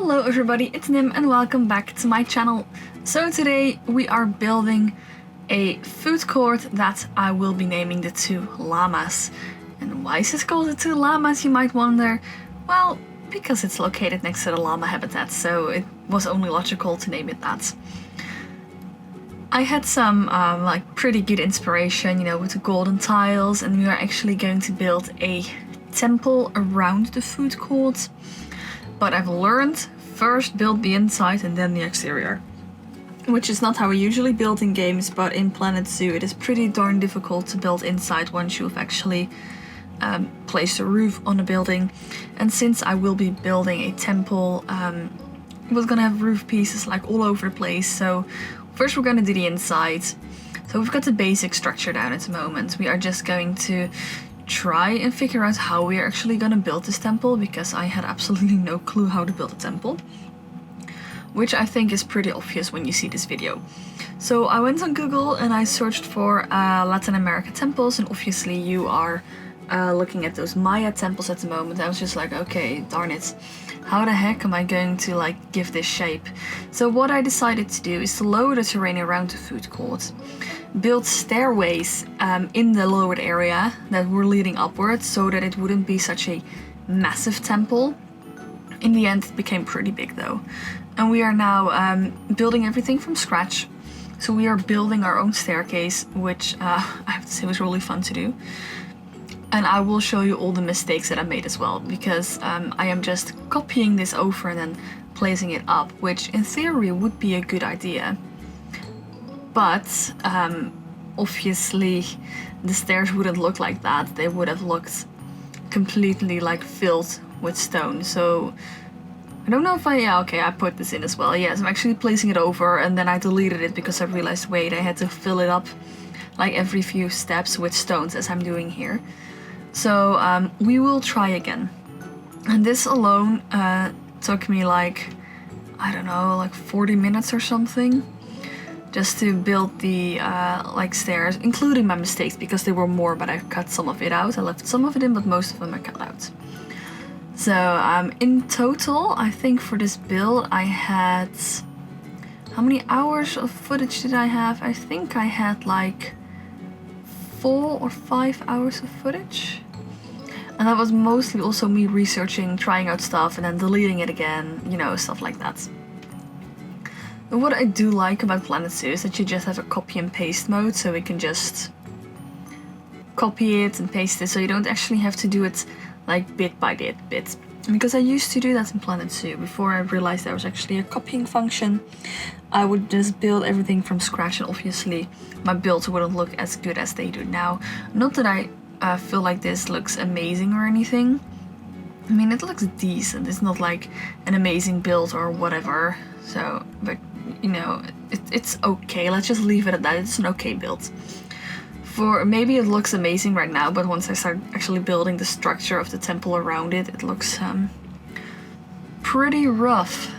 Hello everybody, it's Nim and welcome back to my channel. So today we are building a food court that I will be naming the two llamas. And why is this called the two llamas, you might wonder? Well, because it's located next to the llama habitat, so it was only logical to name it that. I had some pretty good inspiration, with the golden tiles, and we are actually going to build a temple around the food court. But I've learned, first build the inside and then the exterior. Which is not how we usually build in games, but in Planet Zoo it is pretty darn difficult to build inside once you've actually placed a roof on a building. And since I will be building a temple, it was gonna have roof pieces like all over the place. So first we're gonna do the inside. So we've got the basic structure down at the moment. We are just going to try and figure out how we are actually gonna build this temple, because I had absolutely no clue how to build a temple, which I think is pretty obvious when you see this video. So I went on Google and I searched for Latin America temples, and obviously you are looking at those Maya temples at the moment. I was just like, okay, darn it, how the heck am I going to give this shape? So what I decided to do is to lower the terrain around the food court, build stairways in the lowered area that were leading upwards so that it wouldn't be such a massive temple. In the end it became pretty big though. And we are now building everything from scratch. So we are building our own staircase, which I have to say was really fun to do. And I will show you all the mistakes that I made as well, because I am just copying this over and then placing it up, which in theory would be a good idea. But obviously the stairs wouldn't look like that. They would have looked completely filled with stone. So I don't know if I put this in as well. Yes, I'm actually placing it over, and then I deleted it because I realized, wait, I had to fill it up every few steps with stones as I'm doing here. So we will try again. And this alone took me I don't know, 40 minutes or something, just to build the stairs, including my mistakes, because there were more, but I cut some of it out. I left some of it in, but most of them I cut out. So in total, I think for this build I had, how many hours of footage did I have? I think I had 4 or 5 hours of footage. And that was mostly also me researching, trying out stuff, and then deleting it again, stuff like that. And what I do like about Planet Zoo is that you just have a copy and paste mode, so we can just copy it and paste it, so you don't actually have to do it bit by bit. Because I used to do that in Planet Zoo before I realized there was actually a copying function. I would just build everything from scratch, and obviously my builds wouldn't look as good as they do now. Not that I feel like this looks amazing or anything. I mean, it looks decent. It's not an amazing build or whatever. So, but it's okay. Let's just leave it at that. It's an okay build. Maybe it looks amazing right now, but once I start actually building the structure of the temple around it, it looks pretty rough.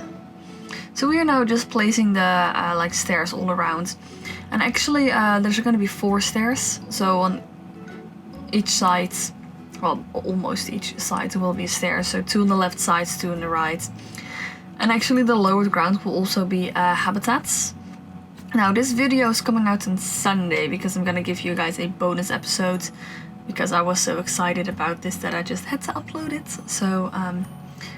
So we are now just placing the stairs all around. And actually there's going to be 4 stairs. So on each side, well, almost each side will be stairs. So 2 on the left side, 2 on the right. And actually the lower ground will also be habitats. Now this video is coming out on Sunday, because I'm gonna give you guys a bonus episode, because I was so excited about this that I just had to upload it. So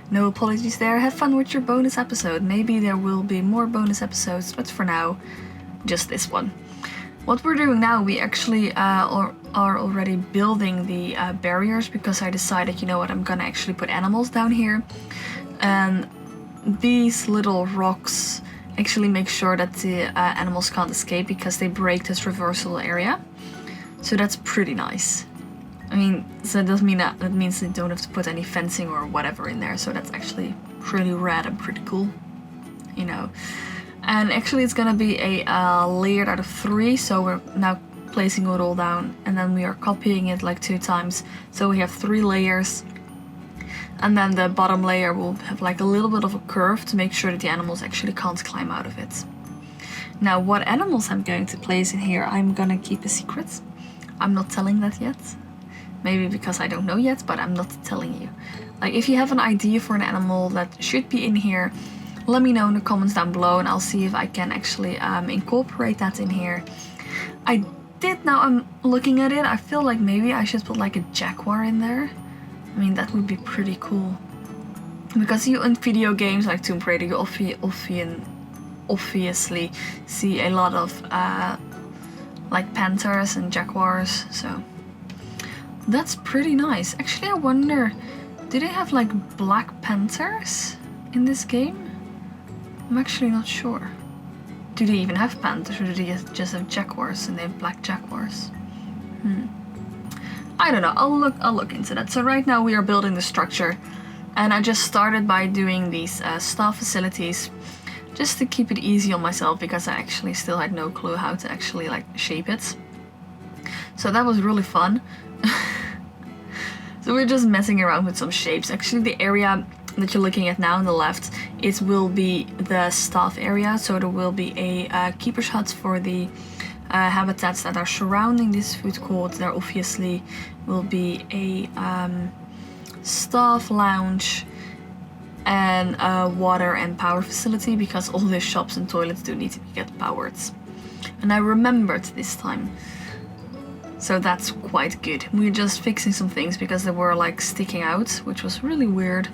no apologies there. Have fun with your bonus episode. Maybe there will be more bonus episodes, but for now, just this one. What we're doing now, we actually are already building the barriers, because I decided, I'm gonna actually put animals down here. And these little rocks actually make sure that the animals can't escape, because they break this traversal area. So that's pretty nice. I mean, so it doesn't mean that means they don't have to put any fencing or whatever in there. So that's actually pretty rad and pretty cool, And actually it's gonna be a layered out of 3. So we're now placing it all down, and then we are copying it 2 times. So we have 3 layers. And then the bottom layer will have a little bit of a curve to make sure that the animals actually can't climb out of it. Now what animals I'm going to place in here, I'm gonna keep a secret. I'm not telling that yet. Maybe because I don't know yet, but I'm not telling you. Like if you have an idea for an animal that should be in here, let me know in the comments down below and I'll see if I can actually incorporate that in here. I did, now I'm looking at it, I feel like maybe I should put like a jaguar in there. I mean, that would be pretty cool. Because you in video games like Tomb Raider, you obviously see a lot of like panthers and jaguars, so that's pretty nice. Actually, I wonder, do they have like black panthers in this game? I'm actually not sure. Do they even have panthers, or do they just have jaguars and they have black jaguars? I don't know, I'll look into that. So right now we are building the structure, and I just started by doing these staff facilities just to keep it easy on myself, because I actually still had no clue how to actually like shape it. So that was really fun. So we're just messing around with some shapes. Actually, the area that you're looking at now on the left, it will be the staff area. So there will be a keeper's hut for the habitats that are surrounding this food court. There obviously will be a staff lounge and a water and power facility, because all the shops and toilets do need to get powered. And I remembered this time. So that's quite good. We're just fixing some things because they were like sticking out, which was really weird.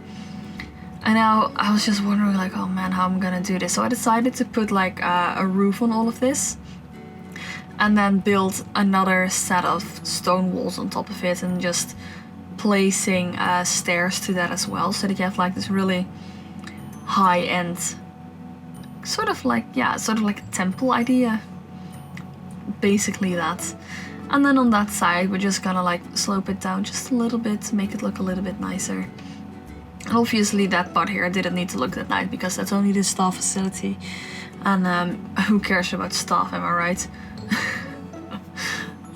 And now I was just wondering like, oh man, how I'm gonna do this. So I decided to put like a roof on all of this, and then build another set of stone walls on top of it, and just placing stairs to that as well, so that you have like this really high-end sort of like a temple idea, basically that. And then on that side we're just gonna like slope it down just a little bit to make it look a little bit nicer. And obviously that part here didn't need to look that nice, because that's only the staff facility, and who cares about staff, am I right?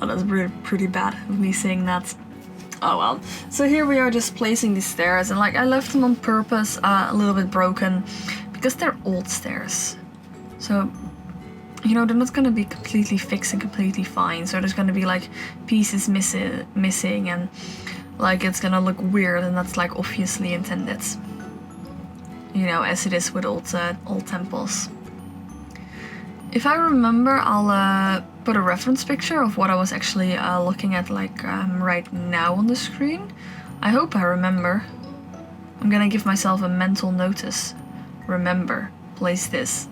Oh, that's pretty bad of me saying that. Oh well. So here we are just placing these stairs, and like I left them on purpose a little bit broken, because they're old stairs. So, you know, they're not gonna be completely fixed and completely fine. So there's gonna be like pieces missing, and like it's gonna look weird, and that's like obviously intended. You know, as it is with old temples. If I remember, I'll put a reference picture of what I was actually looking at like right now on the screen. I hope I remember. I'm gonna give myself a mental notice. Remember, place this.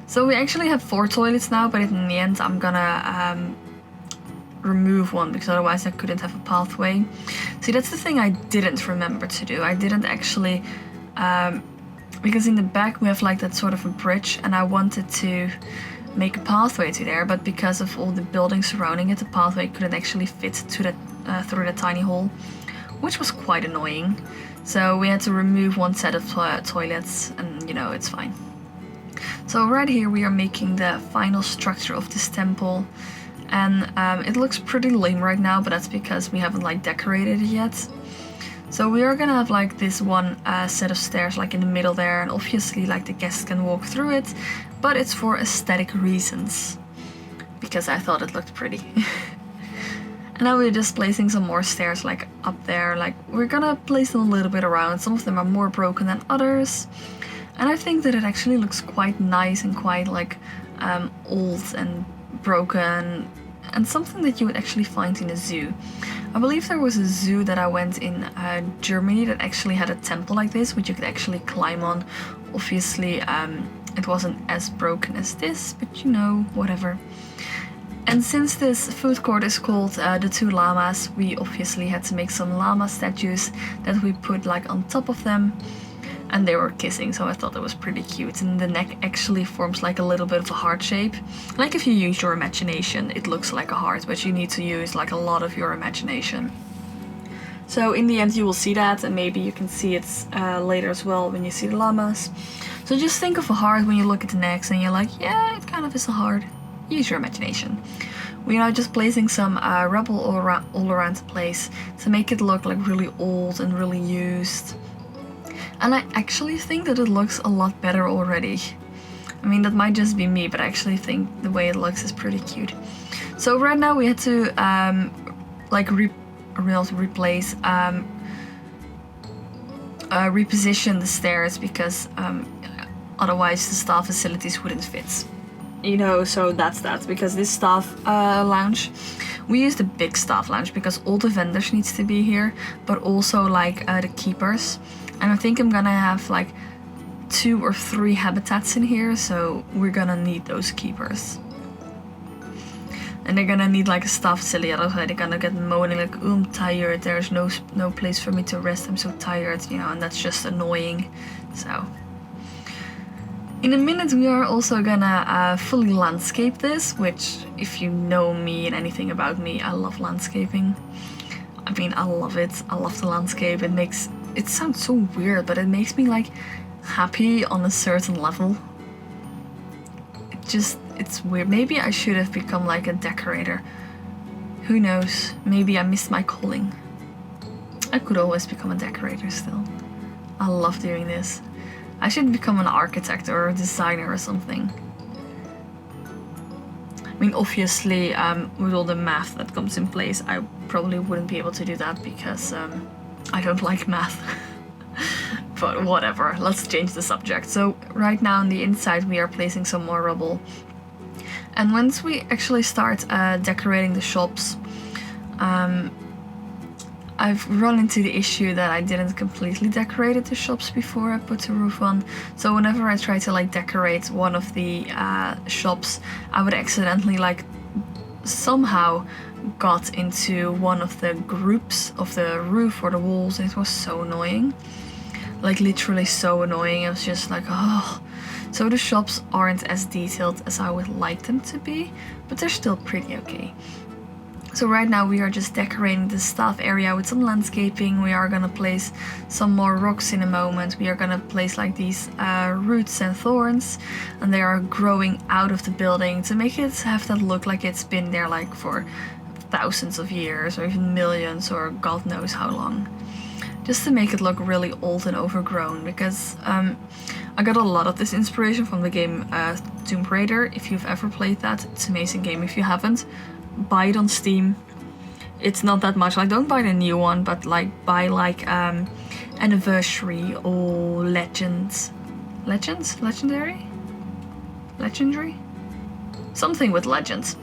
So we actually have 4 toilets now, but in the end I'm gonna remove one, because otherwise I couldn't have a pathway. See, that's the thing I didn't remember to do. I didn't actually, because in the back we have like that sort of a bridge, and I wanted to make a pathway to there, but because of all the buildings surrounding it, the pathway couldn't actually fit to that through the tiny hole, which was quite annoying. So we had to remove one set of toilets, and you know, it's fine. So right here we are making the final structure of this temple, and it looks pretty lame right now, but that's because we haven't like decorated it yet. So we are gonna have like this one set of stairs like in the middle there, and obviously like the guests can walk through it, but it's for aesthetic reasons, because I thought it looked pretty. And now we're just placing some more stairs like up there. Like we're gonna place them a little bit around. Some of them are more broken than others, and I think that it actually looks quite nice and quite like old and broken, and something that you would actually find in a zoo. I believe there was a zoo that I went in Germany that actually had a temple like this, which you could actually climb on. Obviously it wasn't as broken as this, but you know, whatever. And since this food court is called the 2 llamas, we obviously had to make some llama statues that we put like on top of them, and they were kissing, so I thought that was pretty cute. And the neck actually forms like a little bit of a heart shape. Like if you use your imagination, it looks like a heart, but you need to use like a lot of your imagination. So in the end you will see that, and maybe you can see it later as well when you see the llamas. So just think of a heart when you look at the necks, and you're like, yeah, it kind of is a heart. Use your imagination. We are just placing some rubble all around the place to make it look like really old and really used. And I actually think that it looks a lot better already. I mean, that might just be me, but I actually think the way it looks is pretty cute. So right now we had to replace reposition the stairs because otherwise the staff facilities wouldn't fit. You know, so that's that. Because this staff lounge, we use the big staff lounge because all the vendors needs to be here, but also like the keepers. And I think I'm gonna have like 2 or 3 habitats in here, so we're gonna need those keepers. And they're gonna need like a staff facility, otherwise they're gonna get moaning like, oh, I'm tired, there's no place for me to rest, I'm so tired, you know, and that's just annoying. So in a minute we are also gonna fully landscape this, which if you know me and anything about me, I love landscaping. I mean, I love it. I love the landscape. It sounds so weird, but it makes me like happy on a certain level. It's weird. Maybe I should have become like a decorator. Who knows? Maybe I missed my calling. I could always become a decorator still. I love doing this. I should become an architect or a designer or something. I mean, obviously, with all the math that comes in place, I probably wouldn't be able to do that because I don't like math. But whatever, let's change the subject. So right now on the inside we are placing some more rubble. And once we actually start decorating the shops, I've run into the issue that I didn't completely decorate the shops before I put the roof on. So whenever I try to like decorate one of the shops, I would accidentally like somehow got into one of the groups of the roof or the walls, and it was so annoying. Like literally so annoying. I was just like, oh. So the shops aren't as detailed as I would like them to be, but they're still pretty okay. So right now we are just decorating the staff area with some landscaping. We are gonna place some more rocks in a moment. We are gonna place like these roots and thorns, and they are growing out of the building to make it have that look like it's been there like for thousands of years or even millions or God knows how long. Just to make it look really old and overgrown, because I got a lot of this inspiration from the game Tomb Raider. If you've ever played that, it's an amazing game. If you haven't, buy it on Steam. It's not that much. Like, don't buy the new one, but like buy like Anniversary or Legends, Legendary, something with Legends.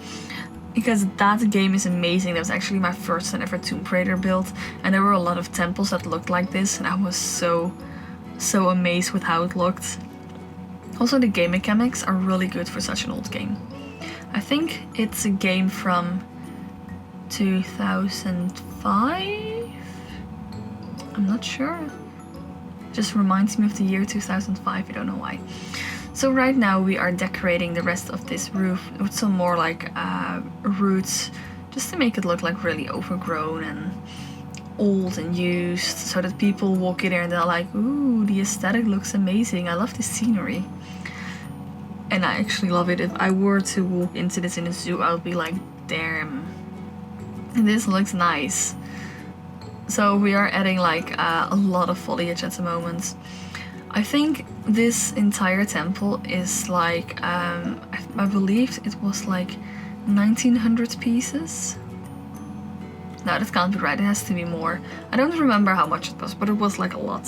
Because that game is amazing. That was actually my first and ever Tomb Raider build, and there were a lot of temples that looked like this, and I was so amazed with how it looked. Also, the game mechanics are really good for such an old game. I think it's a game from 2005? I'm not sure. It just reminds me of the year 2005, I don't know why. So right now we are decorating the rest of this roof with some more like roots, just to make it look like really overgrown and old and used, so that people walk in here and they're like, ooh, the aesthetic looks amazing, I love this scenery. And I actually love it. If I were to walk into this in a zoo, I would be like, damn, this looks nice. So we are adding like a lot of foliage at the moment. I think this entire temple is like, I believe it was like 1900 pieces. No, that can't be right, it has to be more. I don't remember how much it was, but it was like a lot.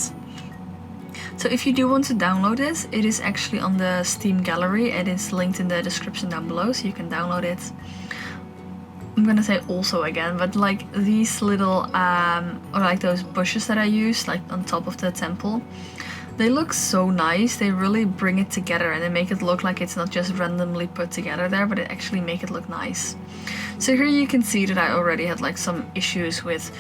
So if you do want to download this, it is actually on the Steam gallery. It is linked in the description down below, so you can download it. I'm gonna say also again, but like these little, or like those bushes that I used, like on top of the temple, they look so nice. They really bring it together and they make it look like it's not just randomly put together there, but it actually make it look nice. So here you can see that I already had like some issues with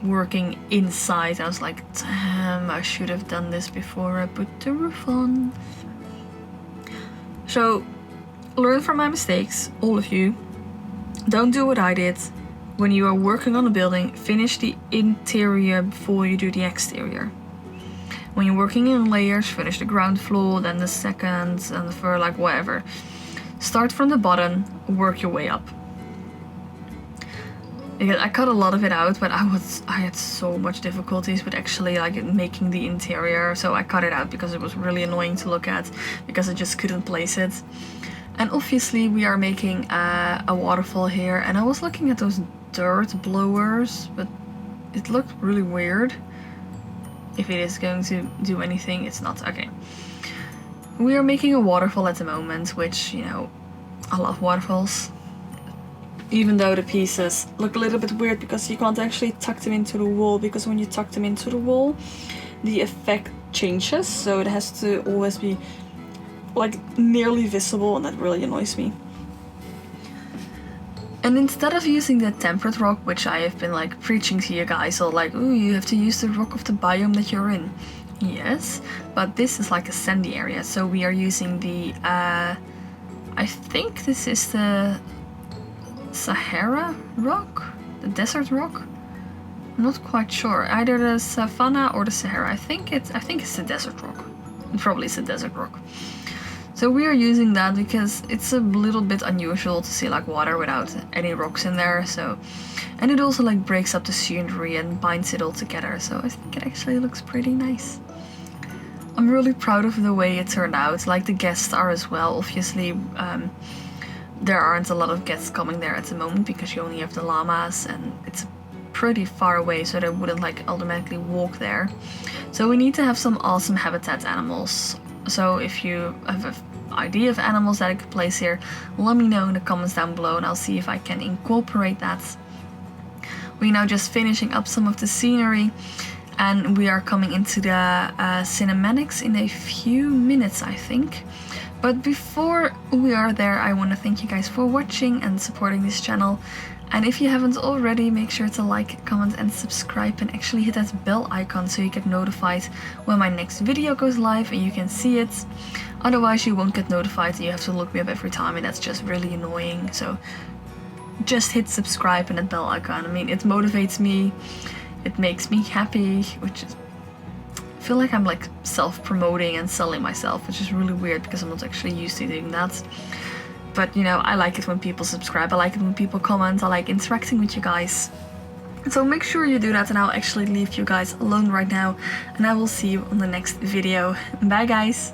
working inside. I was like, damn, I should have done this before I put the roof on. So learn from my mistakes, all of you. Don't do what I did. When you are working on a building, finish the interior before you do the exterior. When you're working in layers, finish the ground floor, then the second, and the third, like whatever. Start from the bottom, work your way up. Because I cut a lot of it out, but I had so much difficulties with actually like making the interior, so I cut it out because it was really annoying to look at, because I just couldn't place it. And obviously we are making a waterfall here, and I was looking at those dirt blowers, but it looked really weird. if it is going to do anything. It's not. Okay. We are making a waterfall at the moment, which, you know, I love waterfalls. Even though the pieces look a little bit weird because you can't actually tuck them into the wall, because when you tuck them into the wall, the effect changes, so it has to always be like nearly visible, and that really annoys me. And instead of using the temperate rock, which I have been like preaching to you guys, all like, ooh, you have to use the rock of the biome that you're in. Yes, but this is like a sandy area, so we are using the, I think this is the Sahara rock? The desert rock? I'm not quite sure. Either the Savannah or the Sahara. I think it's the desert rock. It probably is the desert rock. So we are using that because it's a little bit unusual to see like water without any rocks in there. So, and it also like breaks up the scenery and binds it all together. So I think it actually looks pretty nice. I'm really proud of the way it turned out. Like the guests are as well. Obviously, there aren't a lot of guests coming there at the moment because you only have the llamas, and it's pretty far away, so they wouldn't like automatically walk there. So we need to have some awesome habitat animals. So if you have an idea of animals that I could place here, let me know in the comments down below, and I'll see if I can incorporate that. We're now just finishing up some of the scenery, and we are coming into the cinematics in a few minutes, I think. But before we are there, I want to thank you guys for watching and supporting this channel. And if you haven't already, make sure to like, comment and subscribe, and actually hit that bell icon so you get notified when my next video goes live and you can see it. Otherwise you won't get notified and you have to look me up every time, and that's just really annoying. So just hit subscribe and that bell icon. I mean, it motivates me, it makes me happy, which is, I feel like I'm like self-promoting and selling myself, which is really weird because I'm not actually used to doing that. But, you know, I like it when people subscribe, I like it when people comment, I like interacting with you guys. So make sure you do that, and I'll actually leave you guys alone right now, and I will see you on the next video. Bye guys!